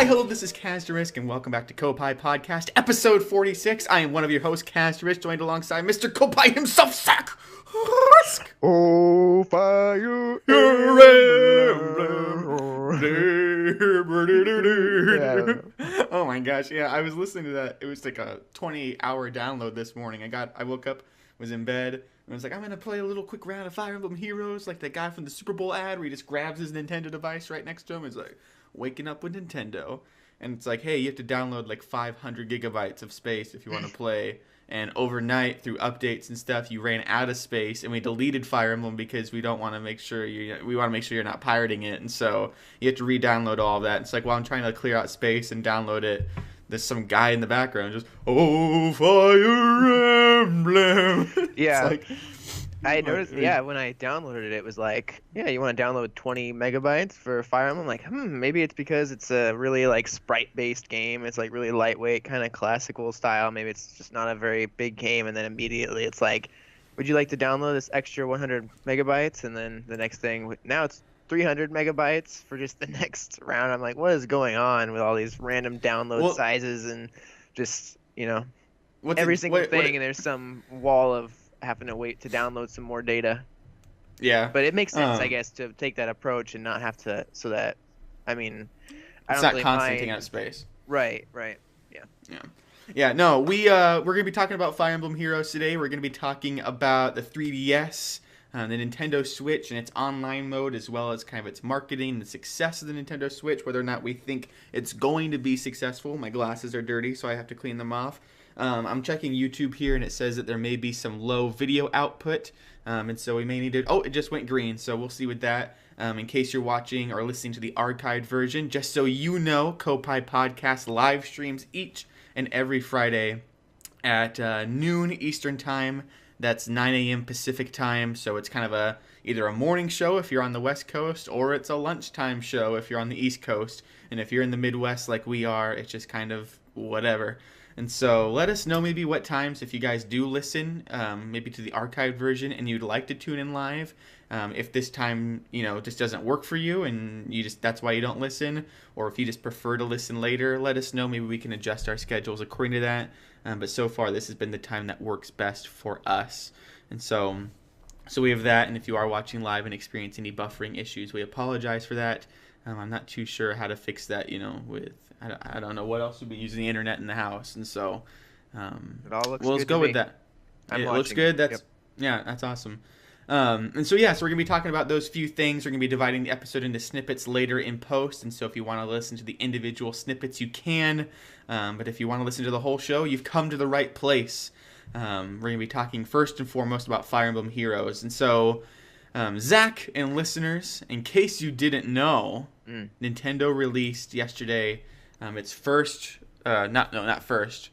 Hi, hello, this is Kazarisk, and welcome back to Koppai Podcast, episode 46. I am one of your hosts, Kazarisk, joined alongside Mr. Koppai himself, Zach. Oh, Fire Emblem. Oh my gosh, yeah, I was listening to that. It was like a 20-hour download this morning. I woke up, was in bed, and was like, I'm going to play a little quick round of Fire Emblem Heroes, like that guy from the Super Bowl ad where he just grabs his Nintendo device right next to him. It's like, waking up with Nintendo. And it's like, hey, you have to download like 500 gigabytes of space if you want to play. And overnight, through updates and stuff, you ran out of space, and we deleted Fire Emblem because we don't want to make sure you're not pirating it, and so you have to re-download all of that. It's like, while I'm trying to clear out space and download it, there's some guy in the background just, oh, Fire Emblem. Yeah. It's like, I noticed, when I downloaded it, it was like, yeah, you want to download 20 megabytes for Fire Emblem? I'm like, maybe it's because it's a really, like, sprite-based game. It's, like, really lightweight, kind of classical style. Maybe it's just not a very big game, and then immediately it's like, would you like to download this extra 100 megabytes? And then the next thing, now it's 300 megabytes for just the next round. I'm like, what is going on with all these random download sizes and just, every single thing, and there's some wall of having to wait to download some more data. Yeah. But it makes sense, I guess, to take that approach and not have to, so that, I mean, I it's don't not really constantly mind. taking up space. Right. Yeah, no, we're going to be talking about Fire Emblem Heroes today. We're going to be talking about the 3DS, the Nintendo Switch, and its online mode, as well as kind of its marketing, the success of the Nintendo Switch, whether or not we think it's going to be successful. My glasses are dirty, so I have to clean them off. I'm checking YouTube here, and it says that there may be some low video output, and so we may need to... Oh, it just went green, so we'll see with that. In case you're watching or listening to the archived version, just so you know, Koppai Podcast live streams each and every Friday at noon Eastern Time. That's 9 a.m. Pacific Time, so it's kind of either a morning show if you're on the West Coast, or it's a lunchtime show if you're on the East Coast. And if you're in the Midwest like we are, it's just kind of whatever. And so let us know maybe what times, if you guys do listen, maybe to the archived version and you'd like to tune in live. If this time, just doesn't work for you and that's why you don't listen, or if you just prefer to listen later, let us know. Maybe we can adjust our schedules according to that. But so far, this has been the time that works best for us. And so we have that. And if you are watching live and experience any buffering issues, we apologize for that. I'm not too sure how to fix that, with... I don't know what else would be using the internet in the house, and so It all looks let's good go to with me. that. I'm It watching. looks good. Yep. That's awesome. And so we're gonna be talking about those few things. We're gonna be dividing the episode into snippets later in post, and so if you want to listen to the individual snippets, you can. But if you want to listen to the whole show, you've come to the right place. We're gonna be talking first and foremost about Fire Emblem Heroes, and so. Zach and listeners, in case you didn't know, Nintendo released yesterday its first, not first.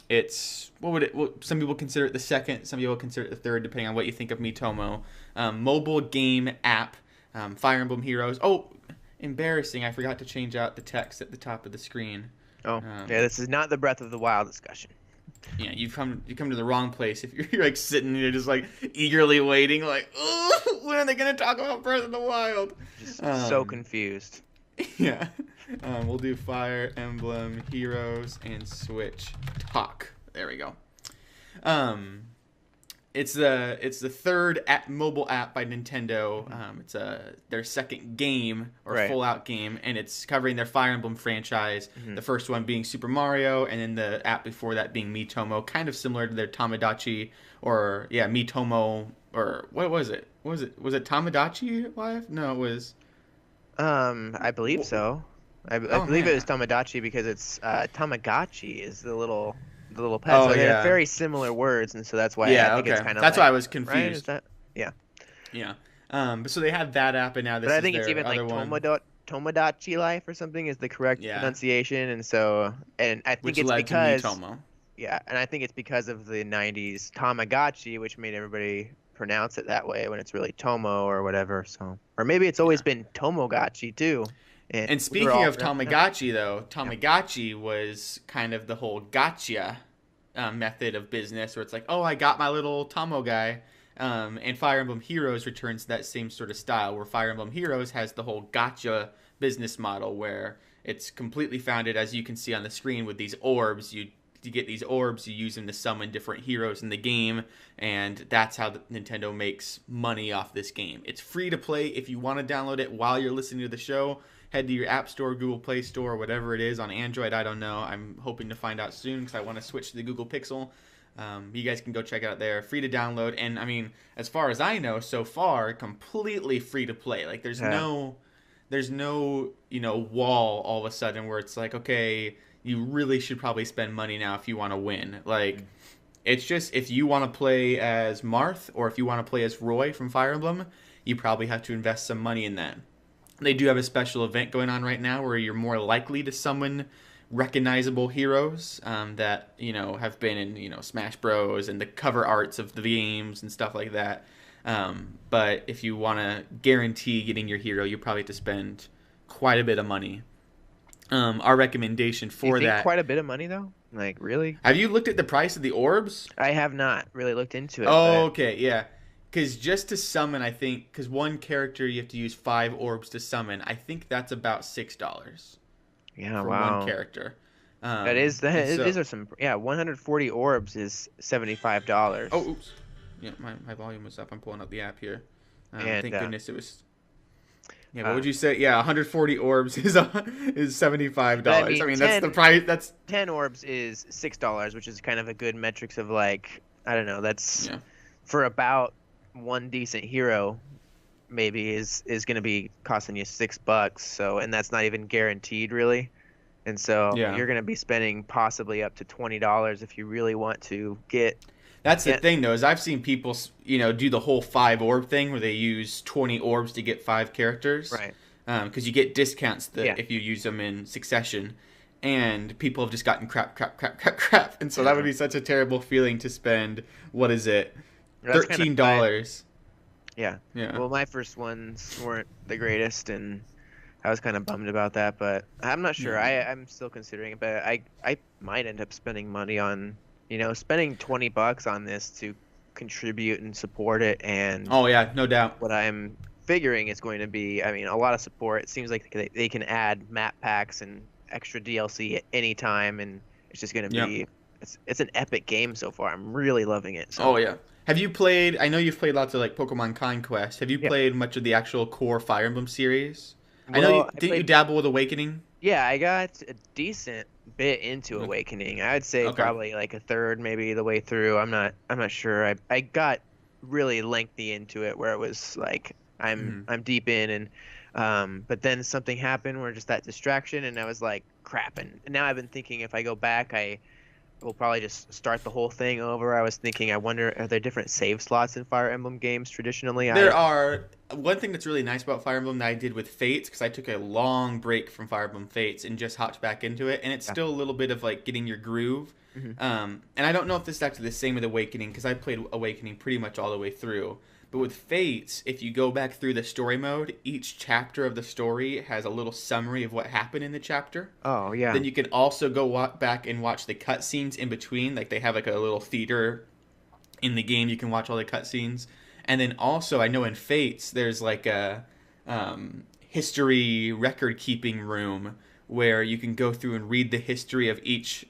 It's some people consider it the second, some people consider it the third, depending on what you think of Miitomo. Mobile game app, Fire Emblem Heroes. Oh, embarrassing! I forgot to change out the text at the top of the screen. This is not the Breath of the Wild discussion. Yeah, you come to the wrong place if you're like sitting there just like eagerly waiting, like, oh, when are they gonna talk about Breath of the Wild? Just so confused. Yeah, we'll do Fire Emblem Heroes and Switch talk. There we go. It's the third mobile app by Nintendo. It's their second game or full out game, and it's covering their Fire Emblem franchise. The first one being Super Mario, and then the app before that being Miitomo, kind of similar to their Tamagotchi or Miitomo, or what was it? Was it Tamagotchi Live? No, it was. I believe so. I believe it was Tamagotchi because it's Tamagotchi is the little pet. So they have very similar words, and so that's why I think it's kind of. That's why I was confused. Right? Is that? Yeah. Yeah. But so they had that app, and now this. But I is think it's their even like other one. Tomodachi Life or something is the correct pronunciation, and I think Which it's led because to Miitomo. Yeah, and I think it's because of the '90s Tamagotchi, which made everybody pronounce it that way when it's really Tomo or whatever. So, or maybe it's always been Tomogachi too. And speaking of Tamagotchi, though, Tamagotchi was kind of the whole gotcha method of business, where it's like, oh, I got my little Tomo guy. And Fire Emblem Heroes returns to that same sort of style, where Fire Emblem Heroes has the whole gotcha business model, where It's completely founded, as you can see on the screen, with these orbs. You get these orbs, you use them to summon different heroes in the game, and that's how Nintendo makes money off this game. It's free to play. If you want to download it while you're listening to the show, head to your App Store, Google Play Store, whatever it is on Android. I don't know. I'm hoping to find out soon because I want to switch to the Google Pixel. You guys can go check it out there. Free to download. And, I mean, as far as I know, so far, completely free to play. Like, there's no, wall all of a sudden where it's like, okay, you really should probably spend money now if you want to win. Like, it's just, if you want to play as Marth or if you want to play as Roy from Fire Emblem, you probably have to invest some money in that. They do have a special event going on right now where you're more likely to summon recognizable heroes that, have been in, Smash Bros. And the cover arts of the games and stuff like that. But if you want to guarantee getting your hero, you probably have to spend quite a bit of money. Our recommendation for that. Quite a bit of money though? Like, really? Have you looked at the price of the orbs? I have not really looked into it. Oh, okay, yeah. Because just to summon, I think, because one character you have to use 5 orbs to summon. I think that's about $6. Yeah, for wow. one character. These are some. Yeah, 140 orbs is $75. Oh, oops. Yeah, my volume was up. I'm pulling up the app here. Thank goodness it was. Yeah, what would you say? Yeah, 140 orbs is $75. I mean, that's the price. That's 10 orbs is $6, which is kind of a good metrics of, like, I don't know. That's for about one decent hero. Maybe is going to be costing you $6. So, and that's not even guaranteed, really. And so you're going to be spending possibly up to $20 if you really want to get. That's the thing, though, is I've seen people, do the whole 5 orb thing where they use 20 orbs to get 5 characters. Right. Because you get discounts if you use them in succession. And people have just gotten crap. And so that would be such a terrible feeling to spend, what is it, $13. Yeah. Well, my first ones weren't the greatest, and I was kind of bummed about that. But I'm not sure. I'm still considering it, but I might end up spending money on, spending $20 on this to contribute and support it. And oh yeah, no doubt. What I'm figuring is going to be, I mean, a lot of support. It seems like they can add map packs and extra DLC at any time, and it's just going to be. It's an epic game so far. I'm really loving it. So. Oh yeah. Have you played? I know you've played lots of like Pokemon Conquest. Have you played much of the actual core Fire Emblem series? Well, I know didn't you dabble with Awakening? Yeah, I got a decent bit into Awakening. I would say probably like a third, maybe the way through. I'm not sure. I got really lengthy into it, where it was like I'm deep in, and but then something happened where just that distraction, and I was like, crap. And now I've been thinking if I go back, we'll probably just start the whole thing over. I was thinking, I wonder, are there different save slots in Fire Emblem games traditionally? There are. One thing that's really nice about Fire Emblem that I did with Fates, because I took a long break from Fire Emblem Fates and just hopped back into it, and it's still a little bit of like getting your groove. And I don't know if this is actually the same with Awakening, because I played Awakening pretty much all the way through. But with Fates, if you go back through the story mode, each chapter of the story has a little summary of what happened in the chapter. Oh, yeah. Then you can also go back and watch the cutscenes in between. Like, they have like a little theater in the game. You can watch all the cutscenes. And then also, I know in Fates, there's like a history record-keeping room where you can go through and read the history of each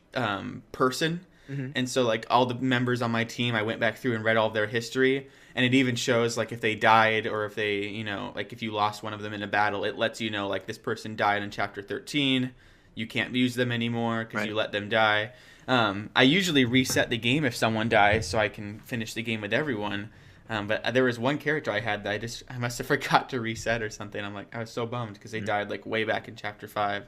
person. And so, like, all the members on my team, I went back through and read all of their history. And it even shows, like, if they died or if they, like, if you lost one of them in a battle, it lets you know, like, this person died in Chapter 13. You can't use them anymore because you let them die. I usually reset the game if someone dies so I can finish the game with everyone. But there was one character I had that I must have forgot to reset or something. I'm like, I was so bummed because they died, like, way back in Chapter 5.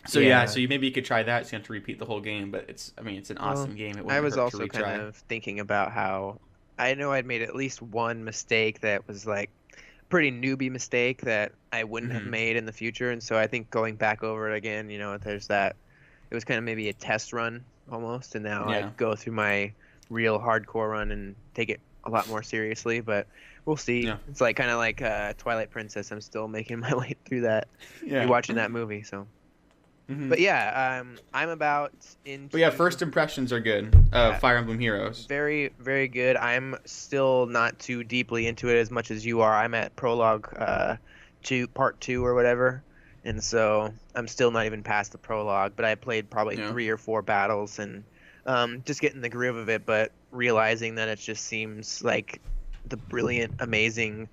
So maybe you could try that. So you have to repeat the whole game, but it's an awesome game. I was also kind of thinking about how I know I'd made at least one mistake that was like pretty newbie mistake that I wouldn't have made in the future, and so I think going back over it again, there's that. It was kind of maybe a test run almost, and now I go through my real hardcore run and take it a lot more seriously. But we'll see. Yeah. It's like kind of like Twilight Princess. I'm still making my way through that. Yeah. You're watching that movie, so. But yeah, I'm about into. But yeah, first impressions are good. Fire Emblem Heroes. Very, very good. I'm still not too deeply into it as much as you are. I'm at prologue, part 2 or whatever, and so I'm still not even past the prologue, but I played probably Yeah. 3 or 4 battles and just getting the groove of it, but realizing that it just seems like the brilliant, amazing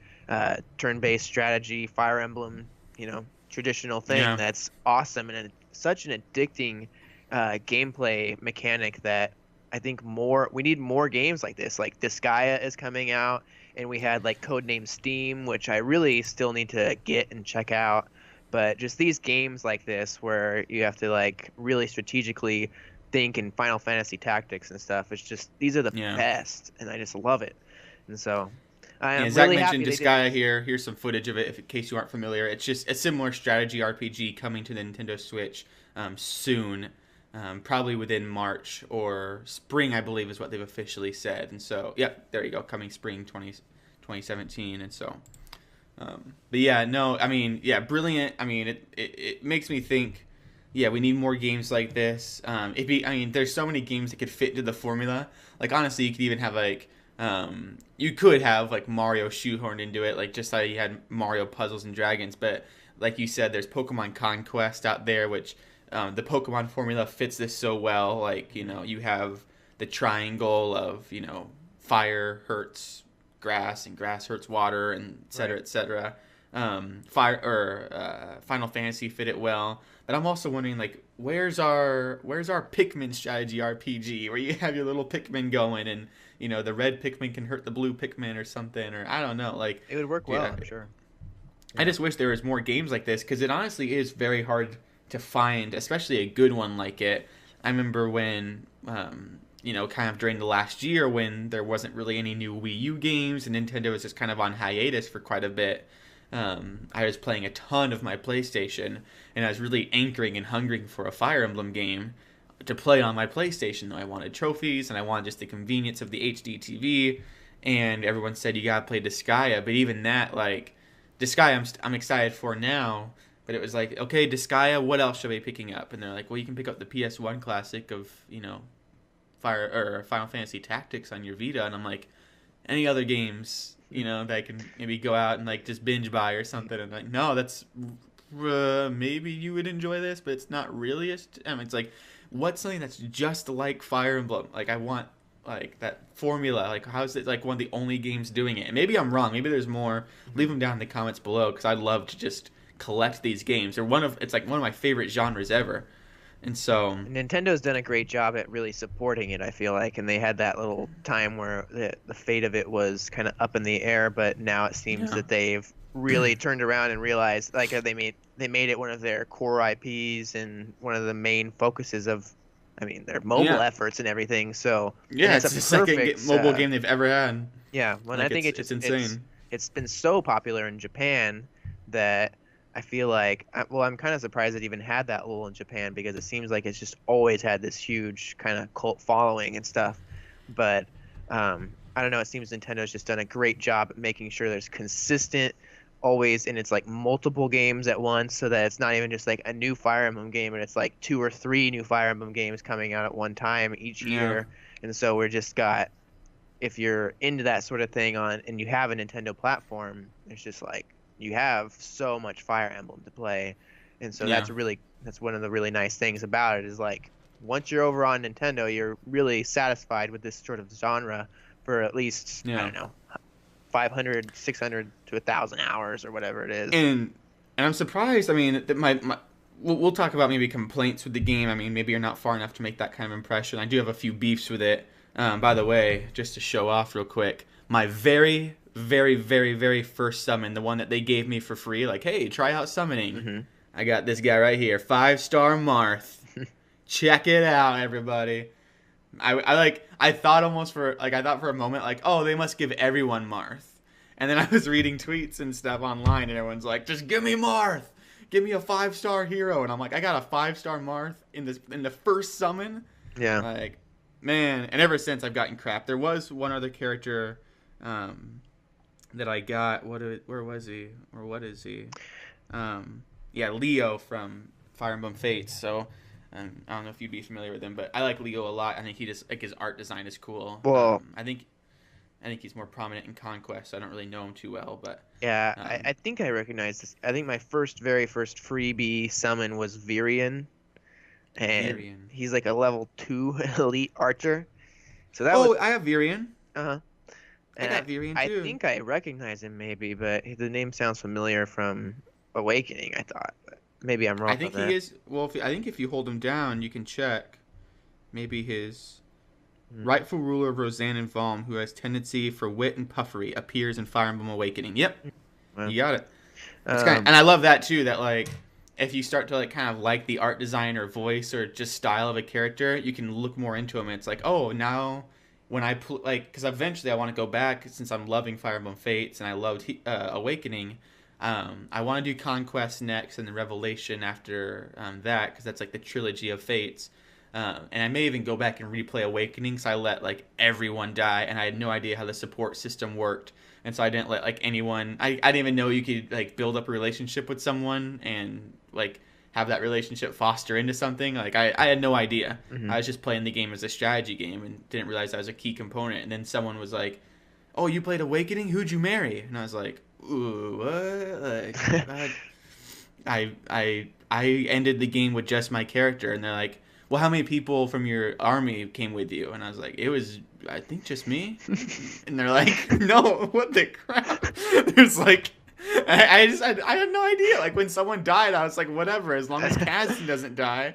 turn-based strategy, Fire Emblem, traditional thing Yeah. that's awesome and such an addicting gameplay mechanic that I think we need more games like this. Like Disgaea is coming out, and we had like Codename Steam, which I really still need to get and check out. But just these games like this where you have to like really strategically think in Final Fantasy tactics and stuff, it's just these are the Yeah. best, and I just love it. And so Yeah, I'm Zach really mentioned happy they did. Disgaea here. Here's some footage of it, if in case you aren't familiar. It's just a similar strategy RPG coming to the Nintendo Switch soon, probably within March or spring, I believe, is what they've officially said. And so, yep, there you go, coming spring 2017. And so, but yeah, no, I mean, yeah, brilliant. I mean, it makes me think. Yeah, we need more games like this. I mean, there's so many games that could fit into the formula. Like honestly, you could even have like you could have like Mario shoehorned into it, like just like you had Mario Puzzles and Dragons. But like you said, there's Pokemon Conquest out there, which the Pokemon formula fits this so well. Like you have the triangle of fire hurts grass and grass hurts water and et cetera, Right. et cetera. Fire or Final Fantasy fit it well. But I'm also wondering, like, where's our Pikmin strategy RPG where you have your little Pikmin going and the red Pikmin can hurt the blue Pikmin or something, or I don't know. Like, It would work well, yeah, I'm sure. I Yeah. just wish there was more games like this because it honestly is very hard to find, especially a good one like it. I remember when, kind of during the last year when there wasn't really any new Wii U games and Nintendo was just kind of on hiatus for quite a bit. I was playing a ton of my PlayStation, and I was really anchoring and hungering for a Fire Emblem game to play on my PlayStation. I wanted trophies, and I wanted just the convenience of the HD TV. And everyone said you gotta play Disgaea, but even that, like, Disgaea, I'm excited for now. But it was like, okay, Disgaea, what else should I be picking up? And they're like, well, you can pick up the PS1 classic of Fire or Final Fantasy Tactics on your Vita, and I'm like, any other games, that I can maybe go out and like just binge buy or something. And like, no, that's maybe you would enjoy this, but it's not really. I mean, it's like, what's something that's just like Fire Emblem? Like, I want like that formula. Like, how is it like one of the only games doing it? And maybe I'm wrong. Maybe there's more. Leave them down in the comments below because I'd love to just collect these games. It's like one of my favorite genres ever. And so, Nintendo's done a great job at really supporting it, I feel like, and they had that little time where the fate of it was kind of up in the air, but now it seems yeah, that they've really turned around and realized like they made it one of their core IPs and one of the main focuses of, I mean, their mobile yeah, efforts and everything. So, and yeah. it's It's a the second perfect mobile game they've ever had. yeah, well, I Like, think it's insane. it's been so popular in Japan that I feel like well, I'm kind of surprised it even had that lull in Japan because it seems like it's just always had this huge kind of cult following and stuff. But I don't know, it seems Nintendo's just done a great job at making sure there's consistent always and it's like multiple games at once so that it's not even just like a new Fire Emblem game and it's like 2 or 3 new Fire Emblem games coming out at one time each Yeah, year. And so we're just got if you're into that sort of thing on and you have a Nintendo platform, it's just like you have so much Fire Emblem to play. And so yeah, that's one of the really nice things about it is like once you're over on Nintendo, you're really satisfied with this sort of genre for at least, I yeah. don't know, 500, 600 to 1,000 hours or whatever it is. And I'm surprised. I mean, that we'll talk about maybe complaints with the game. I mean, maybe you're not far enough to make that kind of impression. I do have a few beefs with it. By the way, just to show off real quick, my very, very, very, very first summon, the one that they gave me for free, like, hey, try out summoning. Hmm. I got this guy right here, 5-star Marth. Check it out, everybody. I thought for a moment like, oh, they must give everyone Marth. And then I was reading tweets and stuff online and everyone's like, just give me Marth. Give me a 5-star hero. And I'm like, I got a 5-star Marth in the first summon. Yeah. Like, man, and ever since I've gotten crap. There was one other character that I got. Where was he? Or what is he? Yeah, Leo from Fire Emblem Fates. So I don't know if you'd be familiar with him, but I like Leo a lot. I think he just like his art design is cool. Well, I think he's more prominent in Conquest. So I don't really know him too well, but Yeah, I think I recognize this. I think my very first freebie summon was Virion, and Virion. he's like a level 2 elite archer. So that was Oh, I have Virion. uh-huh. I And got Virion I too. think I recognize him maybe, but the name sounds familiar from Awakening, I thought. But maybe I'm wrong I think on he that. is. Well, I think if you hold him down, you can check. Maybe his Hmm. rightful ruler of Roseanne and Valm, who has tendency for wit and puffery, appears in Fire Emblem Awakening. Yep, Well, you got it. It's kind of, and I love that too. That like, if you start to like kind of like the art design or voice or just style of a character, you can look more into him. And it's like, oh, now when I like, because eventually I want to go back since I'm loving Fire Emblem Fates and I loved Awakening. I want to do Conquest next and then Revelation after that because that's like the trilogy of Fates. And I may even go back and replay Awakening because I let like everyone die and I had no idea how the support system worked. And so I didn't let like anyone. I didn't even know you could like build up a relationship with someone and like have that relationship foster into something. Like I had no idea. mhm. I was just playing the game as a strategy game and didn't realize that was a key component. And then someone was like, "Oh, you played Awakening? Who'd you marry?" And I was like, "Ooh, what?" Like, I ended the game with just my character, and they're like, "Well, how many people from your army came with you?" And I was like, "It was, I think, just me." And they're like, "No, what the crap?" There's like, I had no idea. Like when someone died, I was like, "Whatever, as long as Cassie doesn't die."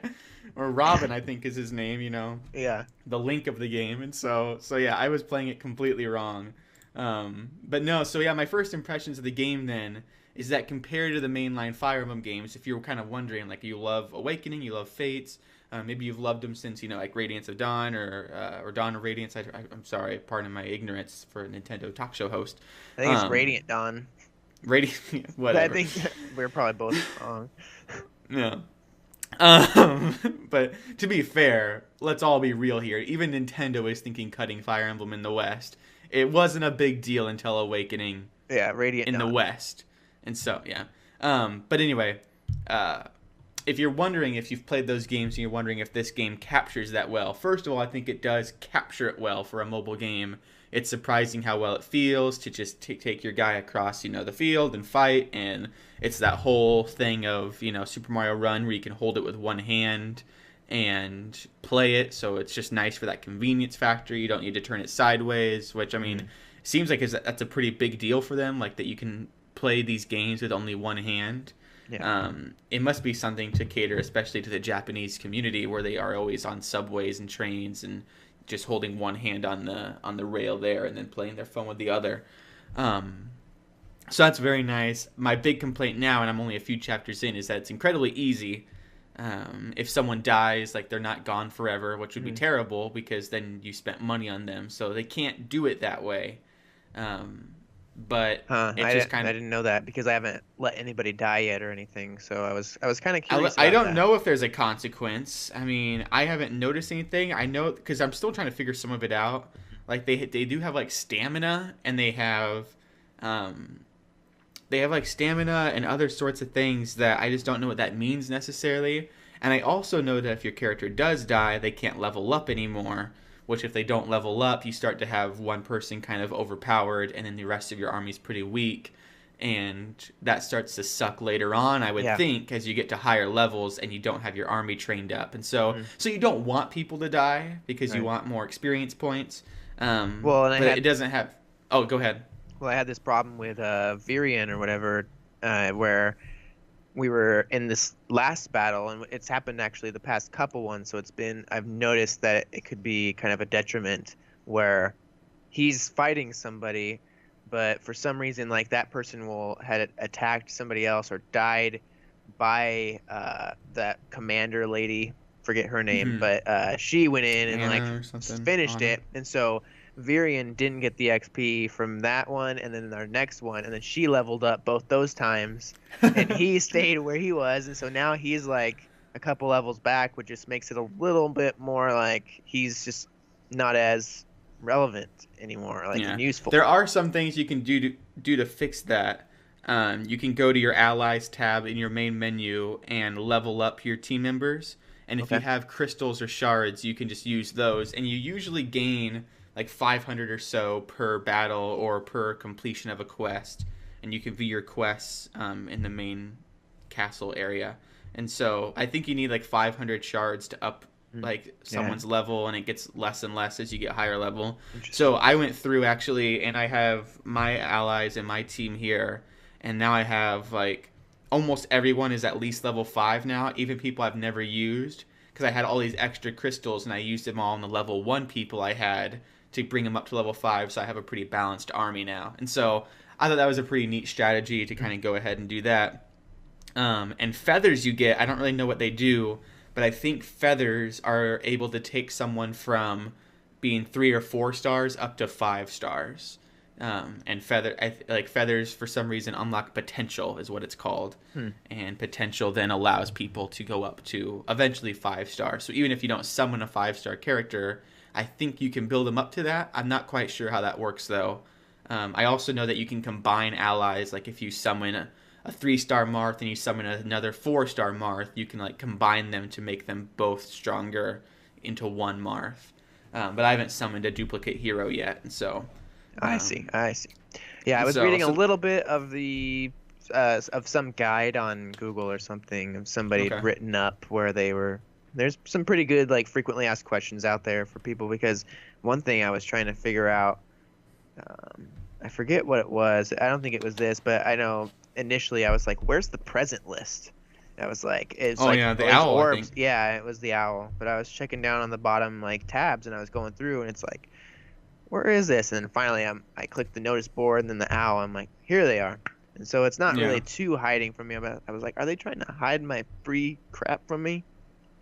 Or Robin, I think is his name, you know, Yeah. the link of the game. And so yeah, I was playing it completely wrong. But no, so yeah, my first impressions of the game then is that compared to the mainline Fire Emblem games, if you were kind of wondering, like you love Awakening, you love Fates, maybe you've loved them since, you know, like Radiance of Dawn or Dawn of Radiance. I'm sorry, pardon my ignorance for a Nintendo talk show host. I think it's Radiant Dawn. Radiant, But I whatever. think we're probably both wrong. No. But to be fair, let's all be real here. Even Nintendo is thinking cutting Fire Emblem in the West. It wasn't a big deal until Awakening Yeah, Radiant in the Dawn. West. And so, yeah. But anyway, if you're wondering if you've played those games and you're wondering if this game captures that well, first of all, I think it does capture it well for a mobile game. It's surprising how well it feels to just take your guy across, you know, the field and fight. And it's that whole thing of, you know, Super Mario Run where you can hold it with one hand and play it. So it's just nice for that convenience factor. You don't need to turn it sideways, which, I mean, seems like that's a pretty big deal for them, like that you can play these games with only one hand. Yeah. It must be something to cater especially to the Japanese community where they are always on subways and trains and just holding one hand on the rail there and then playing their phone with the other. So that's very nice. My big complaint now, and I'm only a few chapters in, is that it's incredibly easy. If someone dies, like they're not gone forever, which would be terrible because then you spent money on them. So they can't do it that way. But it's just kind I of. didn't know that because I haven't let anybody die yet or anything. So I was kind of curious I about don't that. know if there's a consequence. I mean, I haven't noticed anything. I know because I'm still trying to figure some of it out. Like they do have like stamina, and they have like stamina and other sorts of things that I just don't know what that means necessarily. And I also know that if your character does die, they can't level up anymore. Which if they don't level up, you start to have one person kind of overpowered, and then the rest of your army's pretty weak. And that starts to suck later on, I would Yeah. think, as you get to higher levels and you don't have your army trained up. And so Mhm. so you don't want people to die because you Right. want more experience points. Well, and But it doesn't have. Oh, go ahead. I had this problem with Virion or whatever, where we were in this last battle, and it's happened actually the past couple ones. So I've noticed that it could be kind of a detriment where he's fighting somebody, but for some reason, like that person had attacked somebody else or died by that commander lady. Forget her name, Mhm. but she went in and like Anna or something. finished Anna. it, and so Virion didn't get the XP from that one, and then our next one, and then she leveled up both those times, and he stayed where he was, and so now he's like a couple levels back, which just makes it a little bit more like he's just not as relevant anymore, like Yeah, and useful. there are some things you can do to fix that. You can go to your allies tab in your main menu and level up your team members. And if you Okay. have crystals or shards, you can just use those. And you usually gain like 500 or so per battle or per completion of a quest, and you can view your quests in the main castle area. And so I think you need like 500 shards to up like someone's level, and it gets less and less as you get higher level. So I went through actually, and I have my allies and my team here, and now I have like almost everyone is at least level 5 now, even people I've never used, because I had all these extra crystals and I used them all on the level 1 people I had to bring them up to level 5, so I have a pretty balanced army now. And so I thought that was a pretty neat strategy to kind of go ahead and do that. And feathers you get, I don't really know what they do, but I think feathers are able to take someone from being 3 or 4 stars up to 5 stars. And feathers for some reason unlock potential is what it's called. And potential then allows people to go up to eventually 5 stars. So even if you don't summon a 5-star character, I think you can build them up to that. I'm not quite sure how that works though. I also know that you can combine allies, like if you summon a 3-star Marth and you summon another 4-star Marth, you can like combine them to make them both stronger into one Marth. But I haven't summoned a duplicate hero yet, and so I see. Yeah, I was reading a little bit of the of some guide on Google or something of somebody had written up where there's some pretty good like frequently asked questions out there for people, because one thing I was trying to figure out, I forget what it was. I don't think it was this, but I know initially I was like, where's the present list? I was like, it's the owl, orbs. I think. Yeah, it was the owl. But I was checking down on the bottom like tabs, and I was going through, and it's like, where is this? And then finally I clicked the notice board and then the owl. I'm like, here they are. And so it's not really too hiding from me. But I was like, are they trying to hide my free crap from me?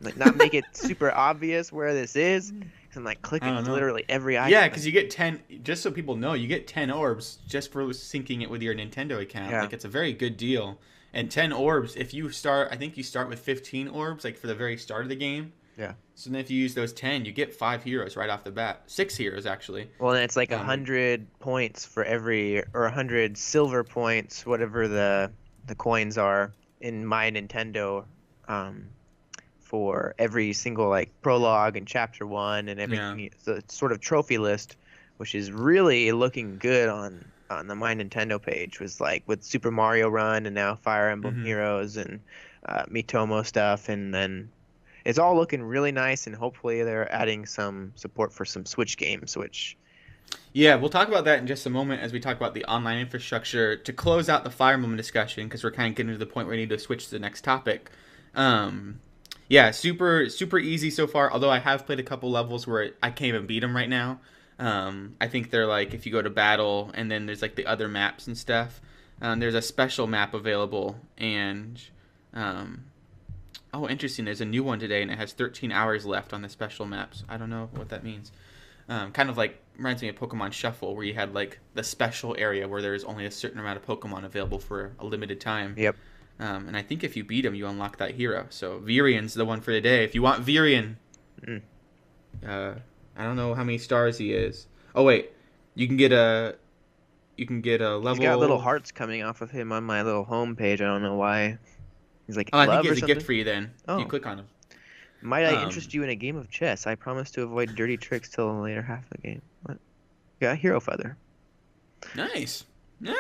Like, not make it super obvious where this is? Because I'm like clicking literally every item. Yeah, because you get 10, just so people know, you get 10 orbs just for syncing it with your Nintendo account. Like, it's a very good deal. And 10 orbs, if you start, I think you start with 15 orbs, like for the very start of the game. Yeah. So then if you use those 10, you get 5 heroes right off the bat. 6 heroes, actually. Well, then it's like 100 points for every, or 100 silver points, whatever the coins are in my Nintendo, for every single like prologue and chapter 1 and everything. So it's sort of trophy list, which is really looking good on the My Nintendo page, was like with Super Mario Run and now Fire Emblem Heroes and Mitomo stuff, and then it's all looking really nice, and hopefully they're adding some support for some Switch games, which... Yeah, we'll talk about that in just a moment as we talk about the online infrastructure. To close out the Fire Emblem discussion, because we're kind of getting to the point where we need to switch to the next topic. Yeah, super easy so far, although I have played a couple levels where I can't even beat them right now. I think they're like, if you go to battle, and then there's like the other maps and stuff. There's a special map available, and... oh, interesting. There's a new one today, and it has 13 hours left on the special maps. I don't know what that means. Kind of like reminds me of Pokemon Shuffle, where you had like the special area where there's only a certain amount of Pokemon available for a limited time. Yep. And I think if you beat him, you unlock that hero. So Virian's the one for today. If you want Virian, I don't know how many stars he is. Oh wait, you can get a level. He's got little hearts coming off of him on my little home page. I don't know why. He's like, I think he has a gift for you then. You click on him. Might I interest you in a game of chess? I promise to avoid dirty tricks till the later half of the game. What? Got a hero feather. Nice. Yeah.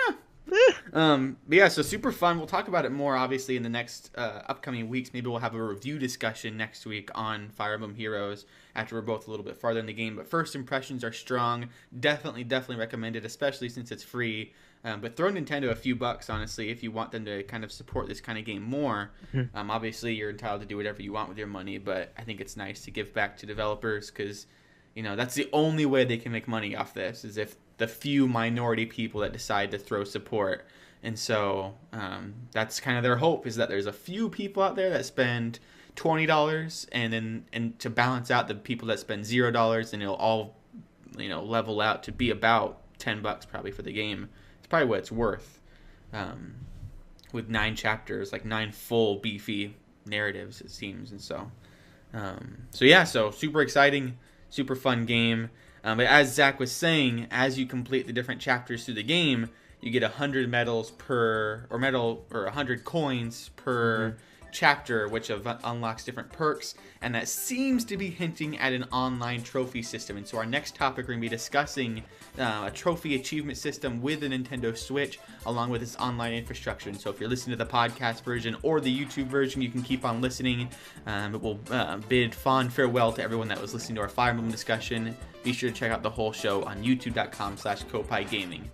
Yeah, so super fun. We'll talk about it more, obviously, in the next upcoming weeks. Maybe we'll have a review discussion next week on Fire Emblem Heroes after we're both a little bit farther in the game. But first impressions are strong. Definitely recommend it, especially since it's free. But throw Nintendo a few bucks, honestly, if you want them to kind of support this kind of game more. Obviously, you're entitled to do whatever you want with your money, but I think it's nice to give back to developers because, you know, that's the only way they can make money off this, is if the few minority people that decide to throw support. And so that's kind of their hope, is that there's a few people out there that spend $20 and to balance out the people that spend $0, and it'll all, you know, level out to be about $10 probably for the game. Probably what it's worth, with 9 chapters, like 9 full beefy narratives, it seems. And so so super exciting, super fun game. But as Zach was saying, as you complete the different chapters through the game, you get 100 medals or 100 coins per chapter, which unlocks different perks, and that seems to be hinting at an online trophy system. And so our next topic, we're going to be discussing a trophy achievement system with the Nintendo Switch, along with its online infrastructure. And so if you're listening to the podcast version or the YouTube version, you can keep on listening. But we'll bid fond farewell to everyone that was listening to our Fire Emblem discussion. Be sure to check out the whole show on youtube.com/Koppai Gaming.